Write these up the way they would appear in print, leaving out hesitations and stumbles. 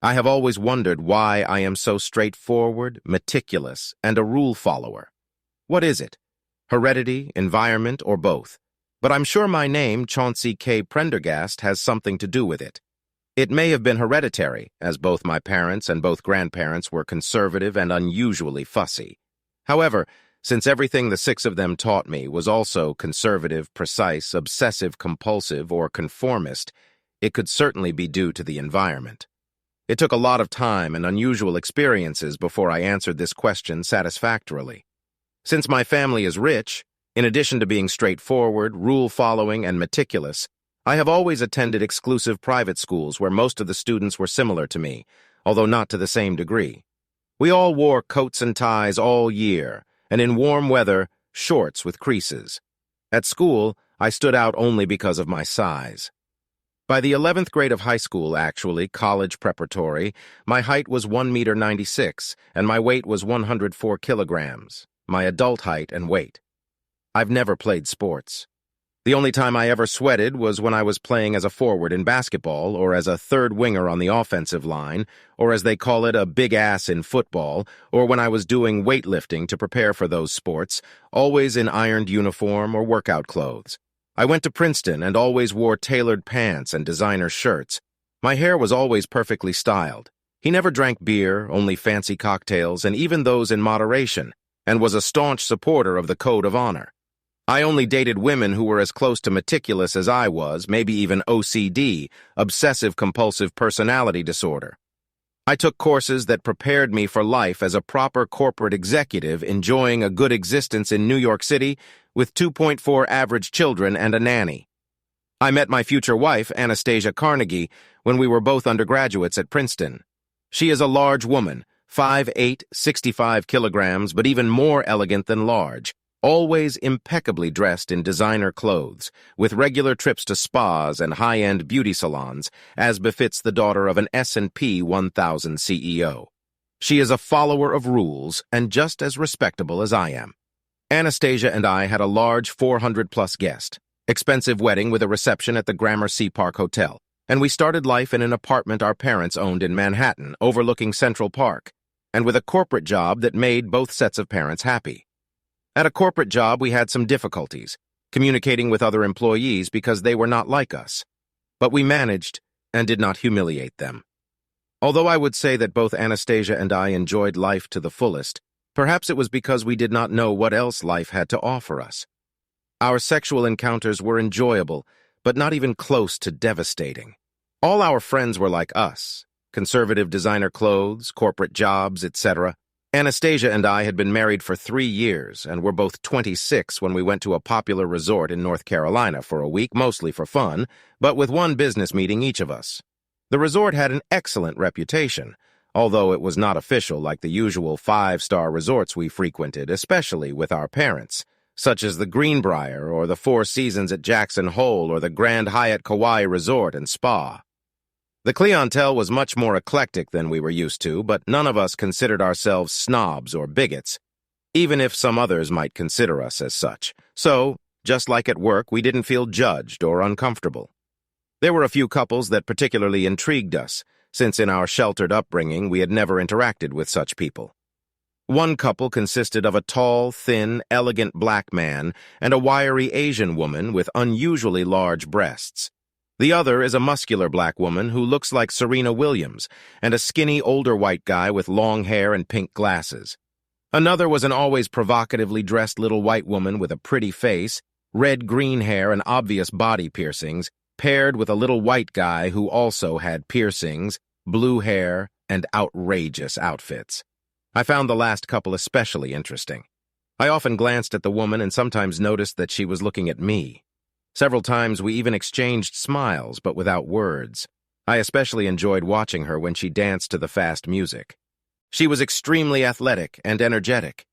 I have always wondered why I am so straightforward, meticulous, and a rule follower. What is it? Heredity, environment, or both? But I'm sure my name, Chauncey K. Prendergast, has something to do with it. It may have been hereditary, as both my parents and both grandparents were conservative and unusually fussy. However, since everything the six of them taught me was also conservative, precise, obsessive-compulsive, or conformist, it could certainly be due to the environment. It took a lot of time and unusual experiences before I answered this question satisfactorily. Since my family is rich, in addition to being straightforward, rule-following, and meticulous, I have always attended exclusive private schools where most of the students were similar to me, although not to the same degree. We all wore coats and ties all year, and in warm weather, shorts with creases. At school, I stood out only because of my size. By the 11th grade of high school, actually, college preparatory, my height was 1.96 m, and my weight was 104 kilograms, my adult height and weight. I've never played sports. The only time I ever sweated was when I was playing as a forward in basketball, or as a third winger on the offensive line, or as they call it, a big ass in football, or when I was doing weightlifting to prepare for those sports, always in ironed uniform or workout clothes. I went to Princeton and always wore tailored pants and designer shirts. My hair was always perfectly styled. He never drank beer, only fancy cocktails, and even those in moderation, and was a staunch supporter of the Code of Honor. I only dated women who were as close to meticulous as I was, maybe even OCD, obsessive-compulsive personality disorder. I took courses that prepared me for life as a proper corporate executive enjoying a good existence in New York City with 2.4 average children and a nanny. I met my future wife, Anastasia Carnegie, when we were both undergraduates at Princeton. She is a large woman, 5'8", 65 kilograms, but even more elegant than large. Always impeccably dressed in designer clothes, with regular trips to spas and high-end beauty salons, as befits the daughter of an S&P 1000 CEO. She is a follower of rules and just as respectable as I am. Anastasia and I had a large 400-plus guest, expensive wedding with a reception at the Gramercy Park Hotel, and we started life in an apartment our parents owned in Manhattan, overlooking Central Park, and with a corporate job that made both sets of parents happy. At a corporate job, we had some difficulties, communicating with other employees because they were not like us. But we managed and did not humiliate them. Although I would say that both Anastasia and I enjoyed life to the fullest, perhaps it was because we did not know what else life had to offer us. Our sexual encounters were enjoyable, but not even close to devastating. All our friends were like us, conservative designer clothes, corporate jobs, etc. Anastasia and I had been married for 3 years and were both 26 when we went to a popular resort in North Carolina for a week, mostly for fun, but with one business meeting each of us. The resort had an excellent reputation, although it was not official like the usual 5-star resorts we frequented, especially with our parents, such as the Greenbrier or the Four Seasons at Jackson Hole or the Grand Hyatt Kauai Resort and Spa. The clientele was much more eclectic than we were used to, but none of us considered ourselves snobs or bigots, even if some others might consider us as such. So, just like at work, we didn't feel judged or uncomfortable. There were a few couples that particularly intrigued us, since in our sheltered upbringing we had never interacted with such people. One couple consisted of a tall, thin, elegant black man and a wiry Asian woman with unusually large breasts. The other is a muscular black woman who looks like Serena Williams, and a skinny older white guy with long hair and pink glasses. Another was an always provocatively dressed little white woman with a pretty face, red-green hair and obvious body piercings, paired with a little white guy who also had piercings, blue hair, and outrageous outfits. I found the last couple especially interesting. I often glanced at the woman and sometimes noticed that she was looking at me. Several times we even exchanged smiles, but without words. I especially enjoyed watching her when she danced to the fast music. She was extremely athletic and energetic.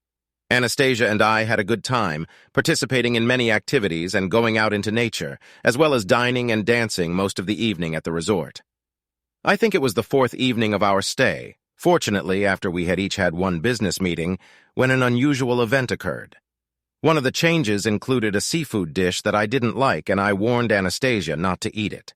Anastasia and I had a good time, participating in many activities and going out into nature, as well as dining and dancing most of the evening at the resort. I think it was the 4th evening of our stay, fortunately after we had each had one business meeting, when an unusual event occurred. One of the changes included a seafood dish that I didn't like, and I warned Anastasia not to eat it.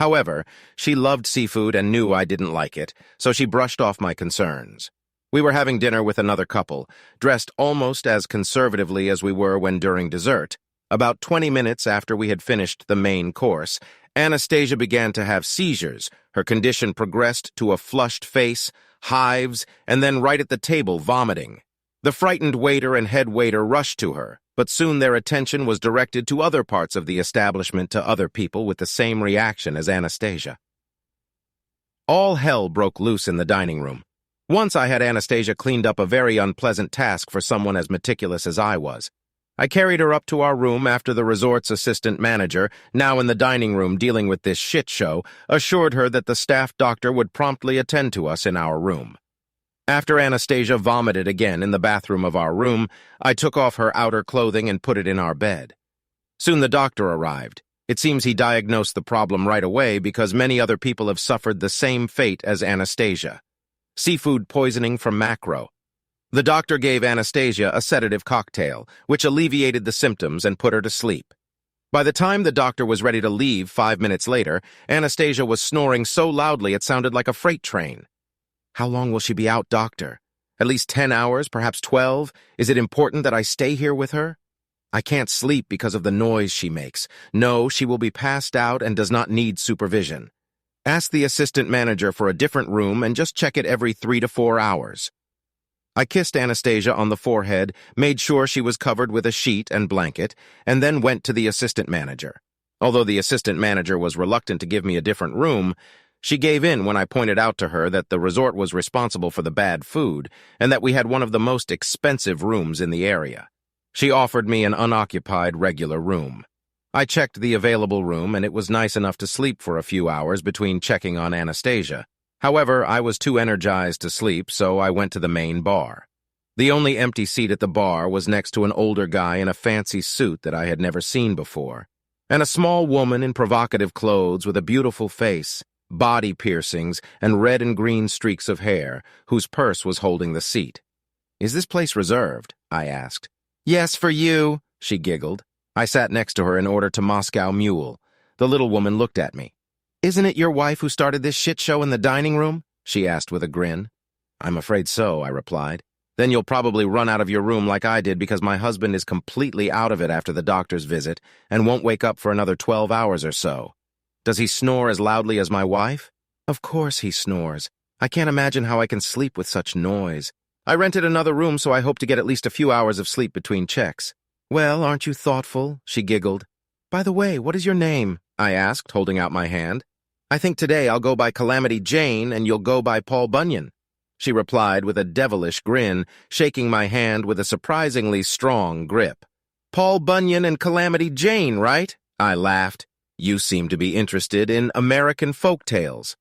However, she loved seafood and knew I didn't like it, so she brushed off my concerns. We were having dinner with another couple, dressed almost as conservatively as we were when during dessert. About 20 minutes after we had finished the main course, Anastasia began to have seizures. Her condition progressed to a flushed face, hives, and then right at the table, vomiting. The frightened waiter and head waiter rushed to her, but soon their attention was directed to other parts of the establishment to other people with the same reaction as Anastasia. All hell broke loose in the dining room. Once I had Anastasia cleaned up a very unpleasant task for someone as meticulous as I was. I carried her up to our room after the resort's assistant manager, now in the dining room dealing with this shit show, assured her that the staff doctor would promptly attend to us in our room. After Anastasia vomited again in the bathroom of our room, I took off her outer clothing and put it in our bed. Soon the doctor arrived. It seems he diagnosed the problem right away because many other people have suffered the same fate as Anastasia. Seafood poisoning from macro. The doctor gave Anastasia a sedative cocktail, which alleviated the symptoms and put her to sleep. By the time the doctor was ready to leave 5 minutes later, Anastasia was snoring so loudly it sounded like a freight train. How long will she be out, doctor? At least 10 hours, perhaps 12? Is it important that I stay here with her? I can't sleep because of the noise she makes. No, she will be passed out and does not need supervision. Ask the assistant manager for a different room and just check it every 3 to 4 hours. I kissed Anastasia on the forehead, made sure she was covered with a sheet and blanket, and then went to the assistant manager. Although the assistant manager was reluctant to give me a different room, she gave in when I pointed out to her that the resort was responsible for the bad food and that we had one of the most expensive rooms in the area. She offered me an unoccupied regular room. I checked the available room, and it was nice enough to sleep for a few hours between checking on Anastasia. However, I was too energized to sleep, so I went to the main bar. The only empty seat at the bar was next to an older guy in a fancy suit that I had never seen before, and a small woman in provocative clothes with a beautiful face, body piercings, and red and green streaks of hair, whose purse was holding the seat. "Is this place reserved?" I asked. "Yes, for you," she giggled. I sat next to her and ordered to Moscow Mule. The little woman looked at me. "Isn't it your wife who started this shit show in the dining room?" she asked with a grin. "I'm afraid so," I replied. "Then you'll probably run out of your room like I did because my husband is completely out of it after the doctor's visit and won't wake up for another 12 hours or so. Does he snore as loudly as my wife?" "Of course he snores. I can't imagine how I can sleep with such noise. I rented another room, so I hope to get at least a few hours of sleep between checks." "Well, aren't you thoughtful?" she giggled. "By the way, what is your name?" I asked, holding out my hand. "I think today I'll go by Calamity Jane and you'll go by Paul Bunyan," she replied with a devilish grin, shaking my hand with a surprisingly strong grip. "Paul Bunyan and Calamity Jane, right?" I laughed. "You seem to be interested in American folk tales."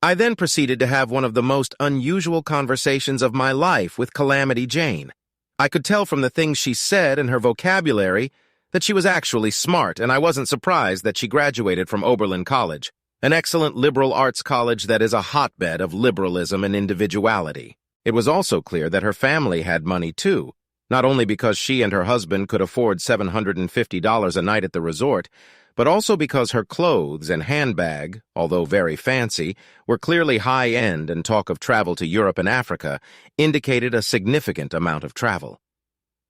I then proceeded to have one of the most unusual conversations of my life with Calamity Jane. I could tell from the things she said and her vocabulary that she was actually smart, and I wasn't surprised that she graduated from Oberlin College, an excellent liberal arts college that is a hotbed of liberalism and individuality. It was also clear that her family had money too, not only because she and her husband could afford $750 a night at the resort, but also because her clothes and handbag, although very fancy, were clearly high-end, and talk of travel to Europe and Africa indicated a significant amount of travel.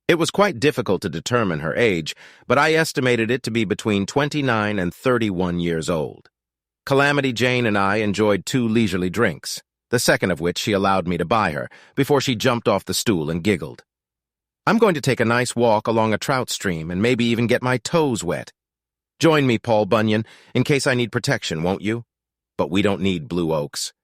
It was quite difficult to determine her age, but I estimated it to be between 29 and 31 years old. Calamity Jane and I enjoyed 2 leisurely drinks, the second of which she allowed me to buy her, before she jumped off the stool and giggled. "I'm going to take a nice walk along a trout stream and maybe even get my toes wet. Join me, Paul Bunyan, in case I need protection, won't you? But we don't need blue oaks.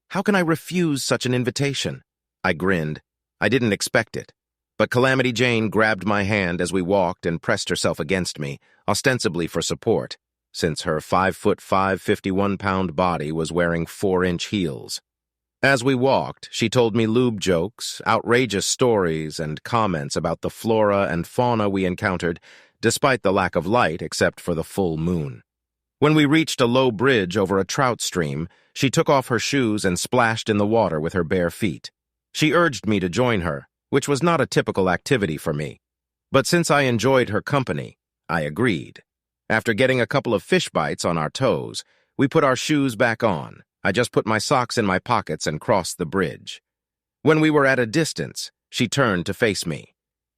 How can I refuse such an invitation?" I grinned. I didn't expect it. But Calamity Jane grabbed my hand as we walked and pressed herself against me, ostensibly for support, since her 5'5", 51-pound body was wearing 4-inch heels. As we walked, she told me lewd jokes, outrageous stories, and comments about the flora and fauna we encountered, despite the lack of light except for the full moon. When we reached a low bridge over a trout stream, she took off her shoes and splashed in the water with her bare feet. She urged me to join her, which was not a typical activity for me. But since I enjoyed her company, I agreed. After getting a couple of fish bites on our toes, We put our shoes back on. I just put my socks in my pockets and crossed the bridge. When we were at a distance, she turned to face me.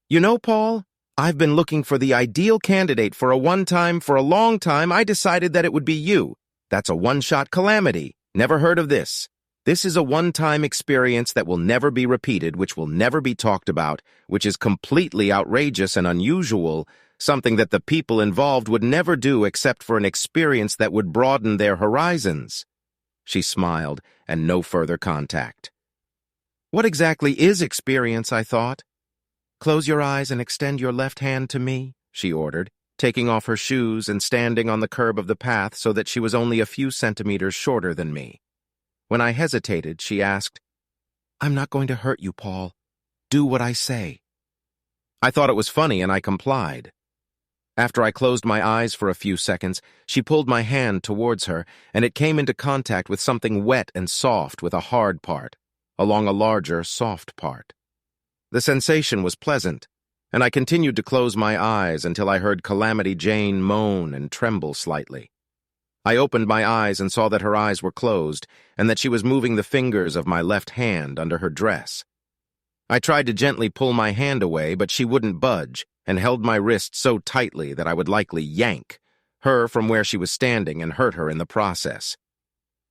You know, Paul, I've been looking for the ideal candidate for a long time. I decided that it would be you. That's a one-shot calamity. Never heard of this. This is a one-time experience that will never be repeated, which will never be talked about, which is completely outrageous and unusual, something that the people involved would never do except for an experience that would broaden their horizons. She smiled, and no further contact. What exactly is experience, I thought? Close your eyes and extend your left hand to me, she ordered, taking off her shoes and standing on the curb of the path so that she was only a few centimeters shorter than me. When I hesitated, she asked, I'm not going to hurt you, Paul. Do what I say. I thought it was funny, and I complied. After I closed my eyes for a few seconds, she pulled my hand towards her, and it came into contact with something wet and soft with a hard part, along a larger, soft part. The sensation was pleasant, and I continued to close my eyes until I heard Calamity Jane moan and tremble slightly. I opened my eyes and saw that her eyes were closed, and that she was moving the fingers of my left hand under her dress. I tried to gently pull my hand away, but she wouldn't budge, and held my wrist so tightly that I would likely yank her from where she was standing and hurt her in the process.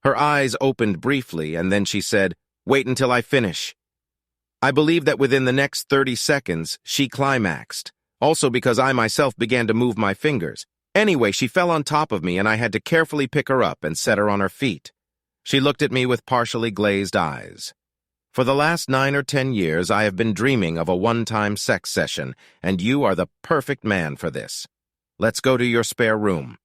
Her eyes opened briefly, and then she said, Wait until I finish. I believe that within the next 30 seconds, she climaxed, also because I myself began to move my fingers. Anyway, she fell on top of me, and I had to carefully pick her up and set her on her feet. She looked at me with partially glazed eyes. For the last 9 or 10 years, I have been dreaming of a one-time sex session, and you are the perfect man for this. Let's go to your spare room.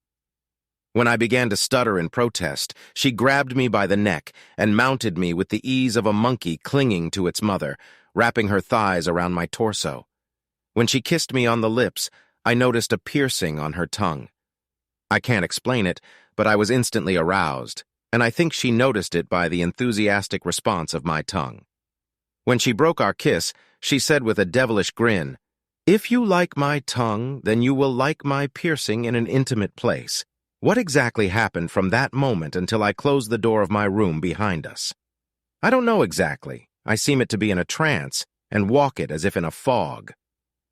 When I began to stutter in protest, she grabbed me by the neck and mounted me with the ease of a monkey clinging to its mother, wrapping her thighs around my torso. When she kissed me on the lips, I noticed a piercing on her tongue. I can't explain it, but I was instantly aroused, and I think she noticed it by the enthusiastic response of my tongue. When she broke our kiss, she said with a devilish grin, If you like my tongue, then you will like my piercing in an intimate place. What exactly happened from that moment until I closed the door of my room behind us? I don't know exactly. I seem it to be in a trance and walk it as if in a fog.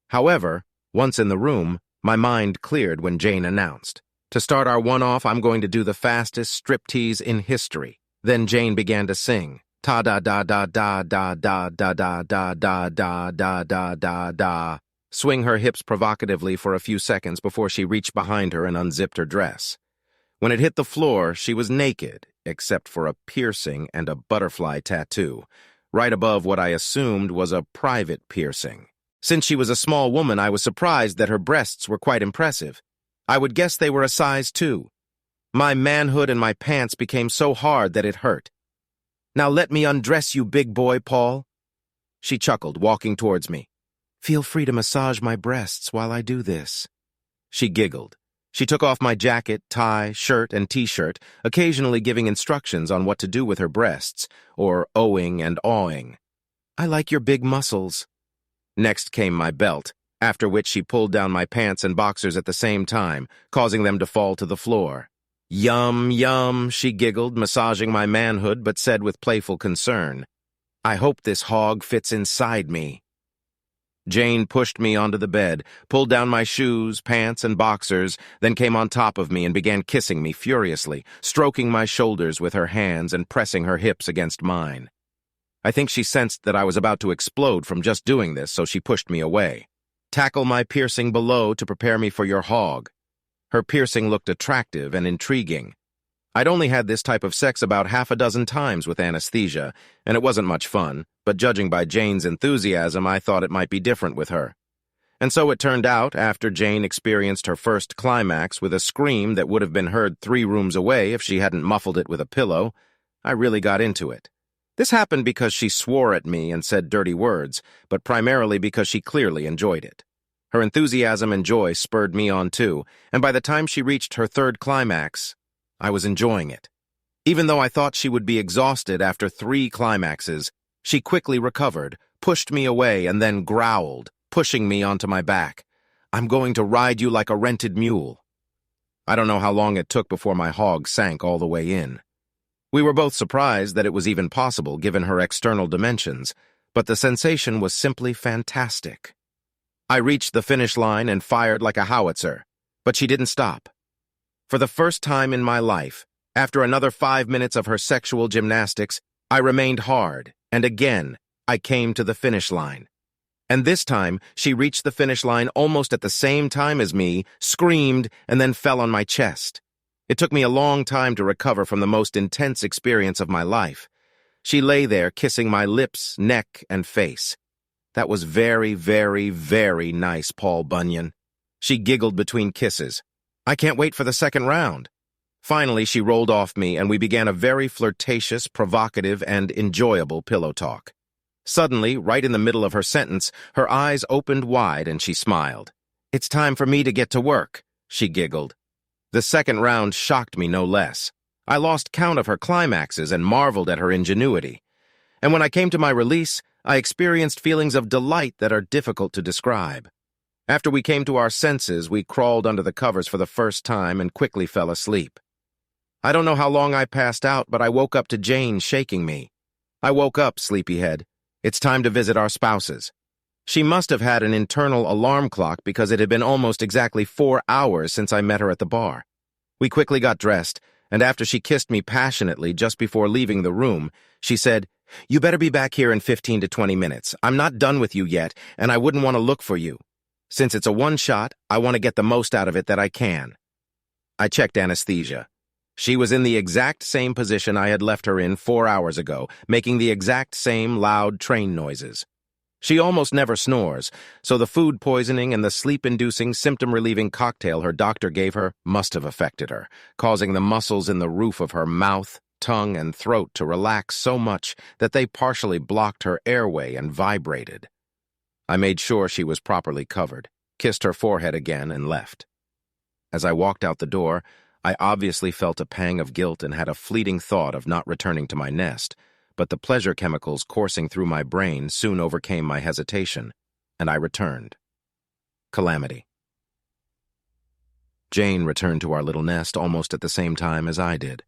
However, once in the room, my mind cleared when Jane announced, To start our one-off, I'm going to do the fastest striptease in history. Then Jane began to sing, ta-da-da-da-da-da-da-da-da-da-da-da-da-da, swing her hips provocatively for a few seconds before she reached behind her and unzipped her dress. When it hit the floor, she was naked, except for a piercing and a butterfly tattoo, right above what I assumed was a private piercing. Since she was a small woman, I was surprised that her breasts were quite impressive. I would guess they were a size 2. My manhood and my pants became so hard that it hurt. Now let me undress you, big boy, Paul. She chuckled, walking towards me. Feel free to massage my breasts while I do this. She giggled. She took off my jacket, tie, shirt, and t-shirt, occasionally giving instructions on what to do with her breasts, or ohing and awing. I like your big muscles. Next came my belt, after which she pulled down my pants and boxers at the same time, causing them to fall to the floor. Yum, yum, she giggled, massaging my manhood, but said with playful concern, I hope this hog fits inside me. Jane pushed me onto the bed, pulled down my shoes, pants, and boxers, then came on top of me and began kissing me furiously, stroking my shoulders with her hands and pressing her hips against mine. I think she sensed that I was about to explode from just doing this, so she pushed me away. Tackle my piercing below to prepare me for your hog. Her piercing looked attractive and intriguing. I'd only had this type of sex about half a dozen times with anesthesia, and it wasn't much fun, but judging by Jane's enthusiasm, I thought it might be different with her. And so it turned out, after Jane experienced her first climax with a scream that would have been heard 3 rooms away if she hadn't muffled it with a pillow, I really got into it. This happened because she swore at me and said dirty words, but primarily because she clearly enjoyed it. Her enthusiasm and joy spurred me on too, and by the time she reached her 3rd climax, I was enjoying it. Even though I thought she would be exhausted after 3 climaxes, she quickly recovered, pushed me away, and then growled, pushing me onto my back. I'm going to ride you like a rented mule. I don't know how long it took before my hog sank all the way in. We were both surprised that it was even possible given her external dimensions, but the sensation was simply fantastic. I reached the finish line and fired like a howitzer, but she didn't stop. For the first time in my life, after another 5 minutes of her sexual gymnastics, I remained hard, and again, I came to the finish line. And this time, she reached the finish line almost at the same time as me, screamed, and then fell on my chest. It took me a long time to recover from the most intense experience of my life. She lay there kissing my lips, neck, and face. That was very, very, very nice, Paul Bunyan. She giggled between kisses. I can't wait for the second round. Finally, she rolled off me, and we began a very flirtatious, provocative, and enjoyable pillow talk. Suddenly, right in the middle of her sentence, her eyes opened wide and she smiled. "It's time for me to get to work," she giggled. The second round shocked me no less. I lost count of her climaxes and marveled at her ingenuity. And when I came to my release, I experienced feelings of delight that are difficult to describe. After we came to our senses, we crawled under the covers for the first time and quickly fell asleep. I don't know how long I passed out, but I woke up to Jane shaking me. "I woke up, sleepyhead. It's time to visit our spouses." She must have had an internal alarm clock because it had been almost exactly 4 hours since I met her at the bar. We quickly got dressed, and after she kissed me passionately just before leaving the room, she said, "You better be back here in 15 to 20 minutes. I'm not done with you yet, and I wouldn't want to look for you. Since it's a one-shot, I want to get the most out of it that I can." I checked anesthesia. She was in the exact same position I had left her in 4 hours ago, making the exact same loud train noises. She almost never snores, so the food poisoning and the sleep-inducing, symptom-relieving cocktail her doctor gave her must have affected her, causing the muscles in the roof of her mouth, tongue, and throat to relax so much that they partially blocked her airway and vibrated. I made sure she was properly covered, kissed her forehead again, and left. As I walked out the door, I obviously felt a pang of guilt and had a fleeting thought of not returning to my nest, but the pleasure chemicals coursing through my brain soon overcame my hesitation, and I returned. Calamity. Jane returned to our little nest almost at the same time as I did.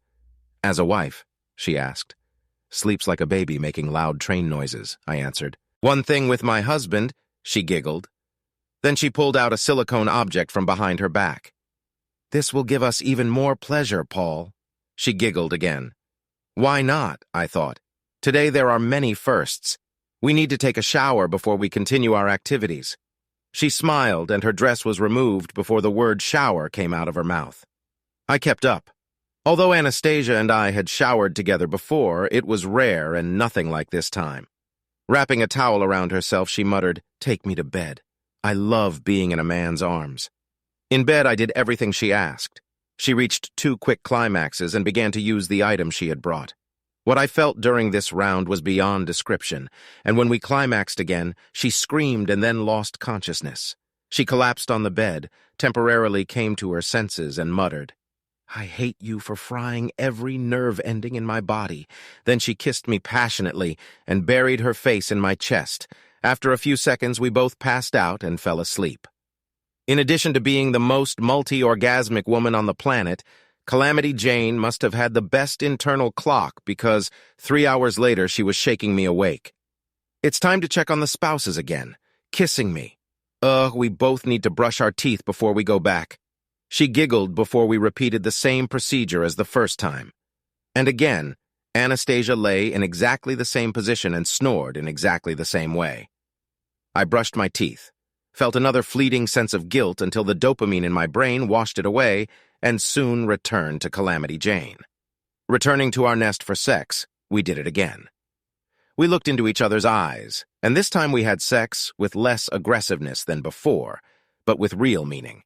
"As a wife?" she asked. "Sleeps like a baby making loud train noises," I answered. "One thing with my husband," she giggled. Then she pulled out a silicone object from behind her back. "This will give us even more pleasure, Paul." She giggled again. Why not, I thought. Today there are many firsts. We need to take a shower before we continue our activities. She smiled, and her dress was removed before the word shower came out of her mouth. I kept up. Although Anastasia and I had showered together before, it was rare and nothing like this time. Wrapping a towel around herself, she muttered, "Take me to bed. I love being in a man's arms." In bed, I did everything she asked. She reached 2 quick climaxes and began to use the item she had brought. What I felt during this round was beyond description, and when we climaxed again, she screamed and then lost consciousness. She collapsed on the bed, temporarily came to her senses, and muttered, "I hate you for frying every nerve ending in my body." Then she kissed me passionately and buried her face in my chest. After a few seconds, we both passed out and fell asleep. In addition to being the most multi-orgasmic woman on the planet, Calamity Jane must have had the best internal clock because 3 hours later she was shaking me awake. "It's time to check on the spouses again," kissing me. We both need to brush our teeth before we go back." She giggled before we repeated the same procedure as the first time. And again, Anastasia lay in exactly the same position and snored in exactly the same way. I brushed my teeth, felt another fleeting sense of guilt until the dopamine in my brain washed it away, and soon returned to Calamity Jane. Returning to our nest for sex, we did it again. We looked into each other's eyes, and this time we had sex with less aggressiveness than before, but with real meaning.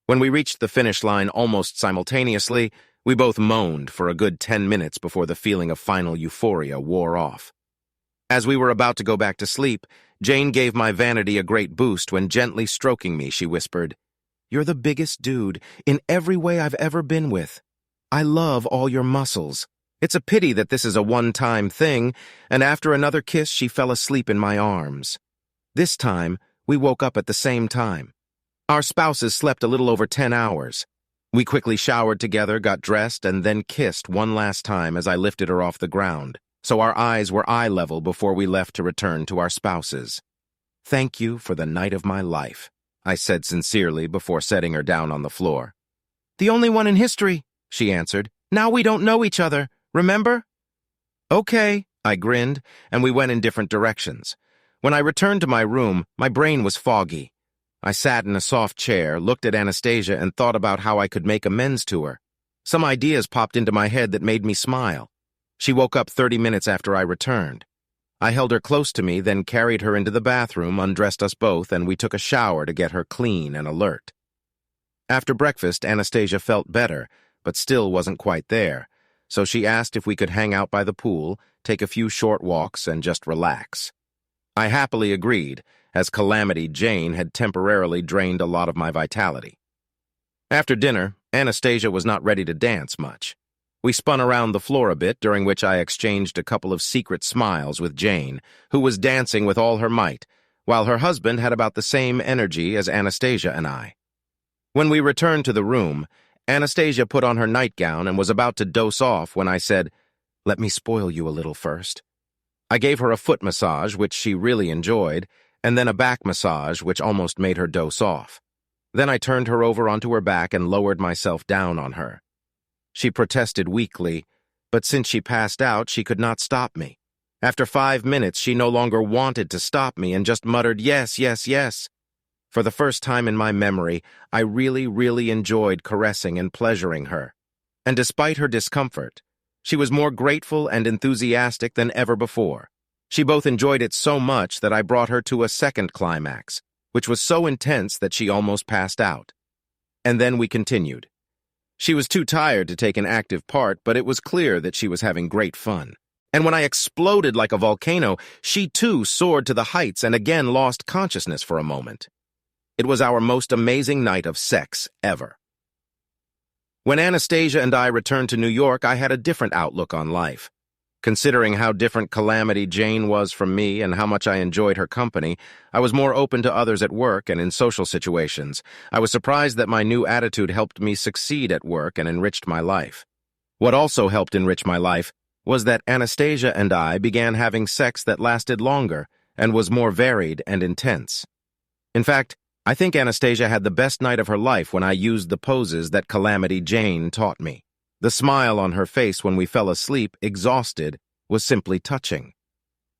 When we reached the finish line almost simultaneously, we both moaned for a good 10 minutes before the feeling of final euphoria wore off. As we were about to go back to sleep, Jane gave my vanity a great boost when gently stroking me, she whispered, "You're the biggest dude in every way I've ever been with. I love all your muscles. It's a pity that this is a one-time thing," and after another kiss, she fell asleep in my arms. This time, we woke up at the same time. Our spouses slept a little over 10 hours. We quickly showered together, got dressed, and then kissed one last time as I lifted her off the ground, so our eyes were eye level before we left to return to our spouses. "Thank you for the night of my life," I said sincerely before setting her down on the floor. "The only one in history," she answered. "Now we don't know each other, remember?" "Okay," I grinned, and we went in different directions. When I returned to my room, my brain was foggy. I sat in a soft chair, looked at Anastasia, and thought about how I could make amends to her. Some ideas popped into my head that made me smile. She woke up 30 minutes after I returned. I held her close to me, then carried her into the bathroom, undressed us both, and we took a shower to get her clean and alert. After breakfast, Anastasia felt better, but still wasn't quite there, so she asked if we could hang out by the pool, take a few short walks, and just relax. I happily agreed, as Calamity Jane had temporarily drained a lot of my vitality. After dinner, Anastasia was not ready to dance much. We spun around the floor a bit, during which I exchanged a couple of secret smiles with Jane, who was dancing with all her might, while her husband had about the same energy as Anastasia and I. When we returned to the room, Anastasia put on her nightgown and was about to doze off when I said, "Let me spoil you a little first." I gave her a foot massage, which she really enjoyed, and then a back massage, which almost made her doze off. Then I turned her over onto her back and lowered myself down on her. She protested weakly, but since she passed out, she could not stop me. After 5 minutes, she no longer wanted to stop me and just muttered, "Yes, yes, yes." For the first time in my memory, I really enjoyed caressing and pleasuring her. And despite her discomfort, she was more grateful and enthusiastic than ever before. She both enjoyed it so much that I brought her to a second climax, which was so intense that she almost passed out. And then we continued. She was too tired to take an active part, but it was clear that she was having great fun. And when I exploded like a volcano, she too soared to the heights and again lost consciousness for a moment. It was our most amazing night of sex ever. When Anastasia and I returned to New York, I had a different outlook on life. Considering how different Calamity Jane was from me and how much I enjoyed her company, I was more open to others at work and in social situations. I was surprised that my new attitude helped me succeed at work and enriched my life. What also helped enrich my life was that Anastasia and I began having sex that lasted longer and was more varied and intense. In fact, I think Anastasia had the best night of her life when I used the poses that Calamity Jane taught me. The smile on her face when we fell asleep, exhausted, was simply touching.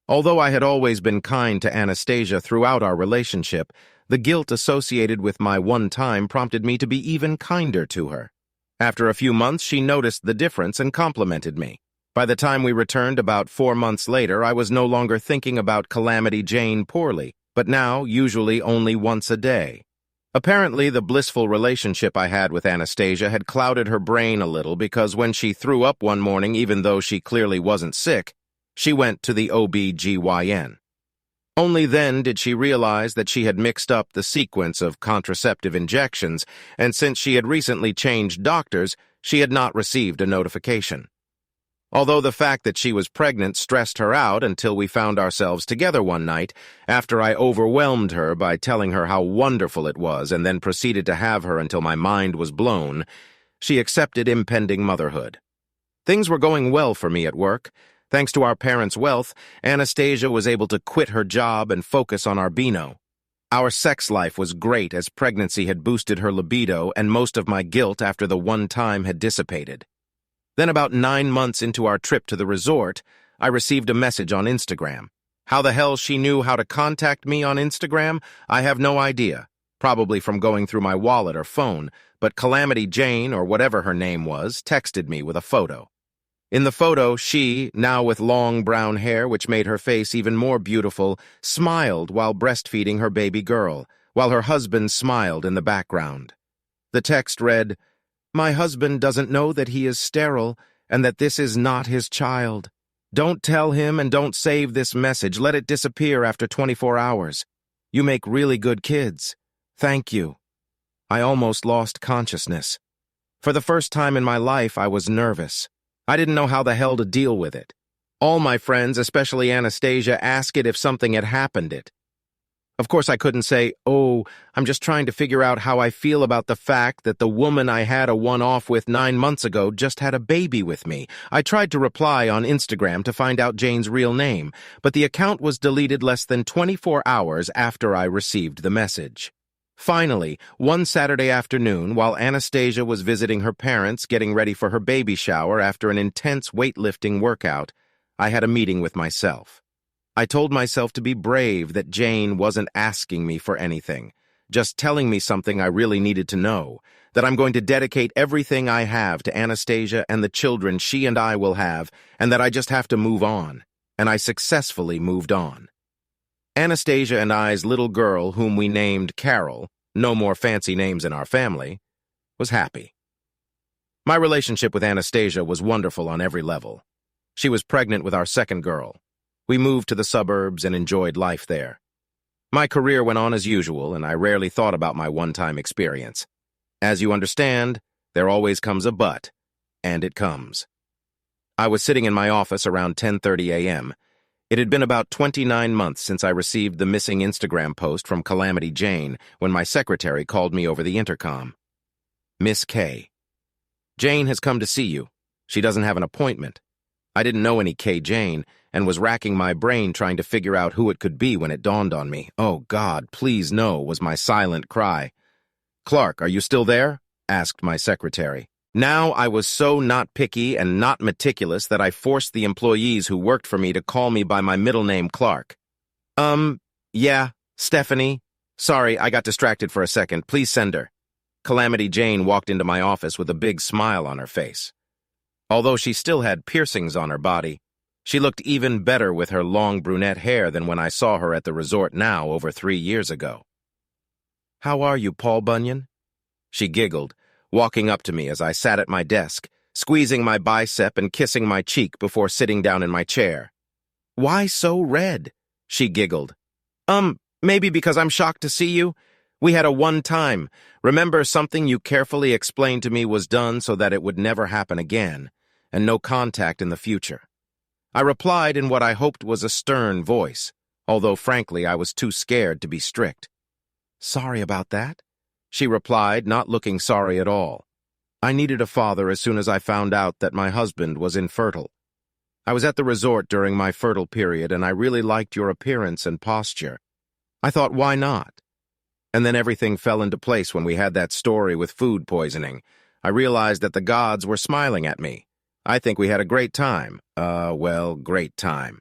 Although I had always been kind to Anastasia throughout our relationship, the guilt associated with my one time prompted me to be even kinder to her. After a few months, she noticed the difference and complimented me. By the time we returned about 4 months later, I was no longer thinking about Calamity Jane poorly, but now usually only once a day. Apparently, the blissful relationship I had with Anastasia had clouded her brain a little because when she threw up one morning, even though she clearly wasn't sick, she went to the OB/GYN. Only then did she realize that she had mixed up the sequence of contraceptive injections, and since she had recently changed doctors, she had not received a notification. Although the fact that she was pregnant stressed her out until we found ourselves together one night, after I overwhelmed her by telling her how wonderful it was and then proceeded to have her until my mind was blown, she accepted impending motherhood. Things were going well for me at work. Thanks to our parents' wealth, Anastasia was able to quit her job and focus on our Beano. Our sex life was great as pregnancy had boosted her libido and most of my guilt after the one time had dissipated. Then about 9 months into our trip to the resort, I received a message on Instagram. How the hell she knew how to contact me on Instagram, I have no idea. Probably from going through my wallet or phone, but Calamity Jane, or whatever her name was, texted me with a photo. In the photo, she, now with long brown hair which made her face even more beautiful, smiled while breastfeeding her baby girl, while her husband smiled in the background. The text read, "My husband doesn't know that he is sterile and that this is not his child. Don't tell him and don't save this message. Let it disappear after 24 hours. You make really good kids. Thank you." I almost lost consciousness. For the first time in my life, I was nervous. I didn't know how the hell to deal with it. All my friends, especially Anastasia, asked it if something had happened it. Of course, I couldn't say, "Oh, I'm just trying to figure out how I feel about the fact that the woman I had a one-off with 9 months ago just had a baby with me." I tried to reply on Instagram to find out Jane's real name, but the account was deleted less than 24 hours after I received the message. Finally, one Saturday afternoon, while Anastasia was visiting her parents getting ready for her baby shower after an intense weightlifting workout, I had a meeting with myself. I told myself to be brave that Jane wasn't asking me for anything, just telling me something I really needed to know, that I'm going to dedicate everything I have to Anastasia and the children she and I will have, and that I just have to move on. And I successfully moved on. Anastasia and I's little girl, whom we named Carol, no more fancy names in our family, was happy. My relationship with Anastasia was wonderful on every level. She was pregnant with our second girl. We moved to the suburbs and enjoyed life there. My career went on as usual, and I rarely thought about my one-time experience. As you understand, there always comes a but, and it comes. I was sitting in my office around 10:30 a.m. It had been about 29 months since I received the missing Instagram post from Calamity Jane when my secretary called me over the intercom. "Miss K. Jane has come to see you. She doesn't have an appointment." I didn't know any K. Jane, and was racking my brain trying to figure out who it could be when it dawned on me. "Oh, God, please no," was my silent cry. "Clark, are you still there?" asked my secretary. Now I was so not picky and not meticulous that I forced the employees who worked for me to call me by my middle name, Clark. Yeah, Stephanie. Sorry, I got distracted for a second. Please send her." Calamity Jane walked into my office with a big smile on her face. Although she still had piercings on her body, she looked even better with her long brunette hair than when I saw her at the resort now over 3 years ago. "How are you, Paul Bunyan?" She giggled, walking up to me as I sat at my desk, squeezing my bicep and kissing my cheek before sitting down in my chair. "Why so red?" she giggled. Maybe because I'm shocked to see you. We had a one-time. Remember, something you carefully explained to me was done so that it would never happen again, and no contact in the future." I replied in what I hoped was a stern voice, although frankly I was too scared to be strict. "Sorry about that," she replied, not looking sorry at all. "I needed a father as soon as I found out that my husband was infertile. I was at the resort during my fertile period, and I really liked your appearance and posture. I thought, why not? And then everything fell into place when we had that story with food poisoning. I realized that the gods were smiling at me. I think we had a great time. Great time.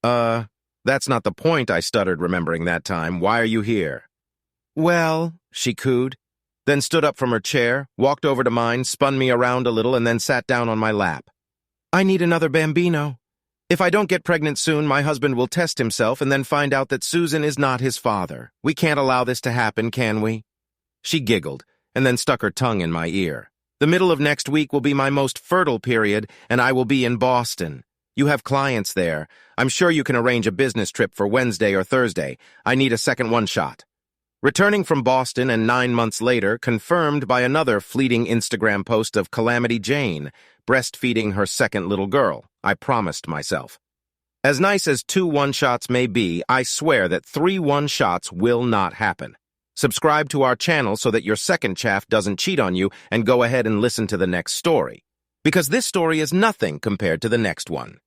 That's not the point," I stuttered, remembering that time. "Why are you here?" "Well," she cooed, then stood up from her chair, walked over to mine, spun me around a little, and then sat down on my lap. "I need another bambino. If I don't get pregnant soon, my husband will test himself and then find out that Susan is not his father. We can't allow this to happen, can we?" She giggled, and then stuck her tongue in my ear. "The middle of next week will be my most fertile period, and I will be in Boston. You have clients there. I'm sure you can arrange a business trip for Wednesday or Thursday. I need a second one-shot." Returning from Boston and 9 months later, confirmed by another fleeting Instagram post of Calamity Jane, breastfeeding her second little girl, I promised myself. As nice as 2 one-shots may be, I swear that 3 one-shots will not happen. Subscribe to our channel so that your second chaff doesn't cheat on you, and go ahead and listen to the next story. Because this story is nothing compared to the next one.